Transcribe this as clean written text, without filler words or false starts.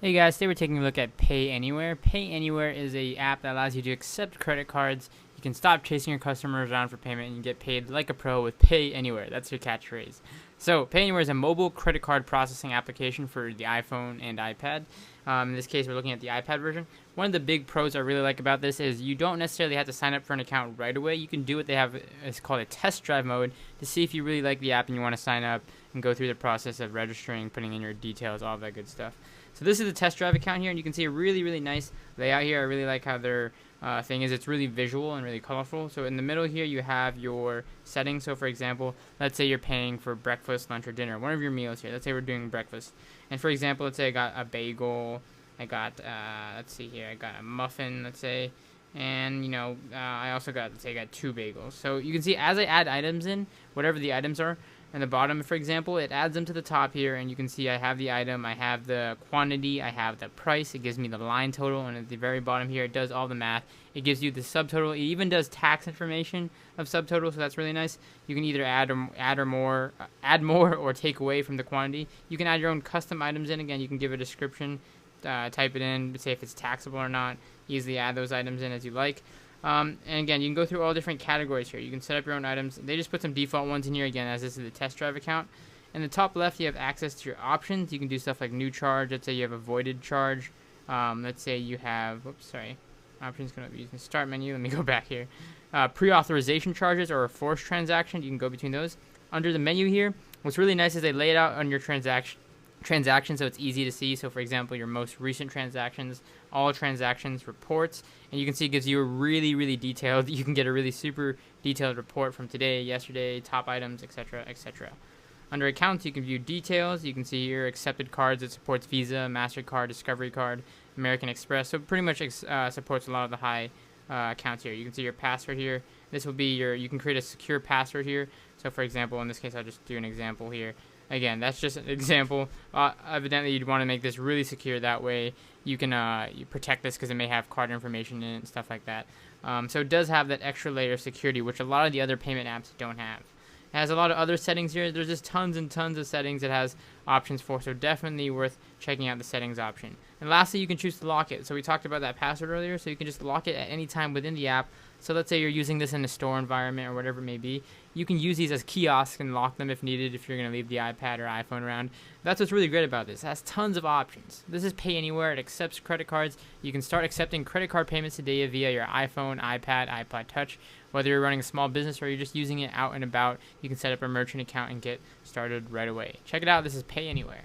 Hey guys, today we're taking a look at PayAnywhere. PayAnywhere is a app that allows you to accept credit cards. You can stop chasing your customers around for payment and you get paid like a pro with PayAnywhere. That's your catchphrase. So PayAnywhere is a mobile credit card processing application for the iPhone and iPad. In this case, we're looking at the iPad version. One of the big pros I really like about this is you don't necessarily have to sign up for an account right away. You can do what they have, it's called a test drive mode, to see if you really like the app and you want to sign up and go through the process of registering, putting in your details, all that good stuff. So this is the test drive account here, and you can see a really nice layout here. I really like how their thing is. It's really visual and really colorful. So in the middle here, you have your settings. So for example, let's say you're paying for breakfast, lunch, or dinner, one of your meals here. Let's say we're doing breakfast. And for example, let's say I got a bagel. I got, let's see here, I got a muffin, let's say. And, I also got, let's say I got 2 bagels. So you can see as I add items in, whatever the items are, in the bottom, for example, it adds them to the top here, and you can see I have the item, I have the quantity, I have the price, it gives me the line total, and at the very bottom here, it does all the math. It gives you the subtotal. It even does tax information of subtotal, so that's really nice. You can either add more or take away from the quantity. You can add your own custom items in. Again, you can give a description, type it in, say if it's taxable or not. Easily add those items in as you like. And again, you can go through all different categories here. You can set up your own items. They just put some default ones in here, again, as this is the test drive account. In the top left, you have access to your options. You can do stuff like new charge. Let's say you have avoided charge. Let's say you have, options going to be using the start menu. Let me go back here. Pre-authorization charges or a forced transaction. You can go between those. Under the menu here, what's really nice is they lay it out on your transaction so it's easy to see. So for example, your most recent transactions, all transactions reports, and you can see it gives you a really detailed, you can get a really super detailed report from today, yesterday, top items, etc. Under accounts, you can view details. You can see your accepted cards. It supports Visa, MasterCard, Discovery Card, American Express, so pretty much supports a lot of the high accounts here. You can see your password here. This will be you can create a secure password here. So for example, in this case, I'll just do an example here. Again, that's just an example. Evidently, you'd want to make this really secure. That way, you can you protect this because it may have card information in it and stuff like that. So it does have that extra layer of security, which a lot of the other payment apps don't have. It has a lot of other settings here. There's just tons and tons of settings it has options for, so definitely worth checking out the settings option. And lastly, you can choose to lock it. So we talked about that password earlier, so you can just lock it at any time within the app. So let's say you're using this in a store environment or whatever it may be. You can use these as kiosks and lock them if needed if you're going to leave the iPad or iPhone around. That's what's really great about this. It has tons of options. This is PayAnywhere. It accepts credit cards. You can start accepting credit card payments today via your iPhone, iPad, iPod Touch. Whether you're running a small business or you're just using it out and about, you can set up a merchant account and get started right away. Check it out. This is PayAnywhere.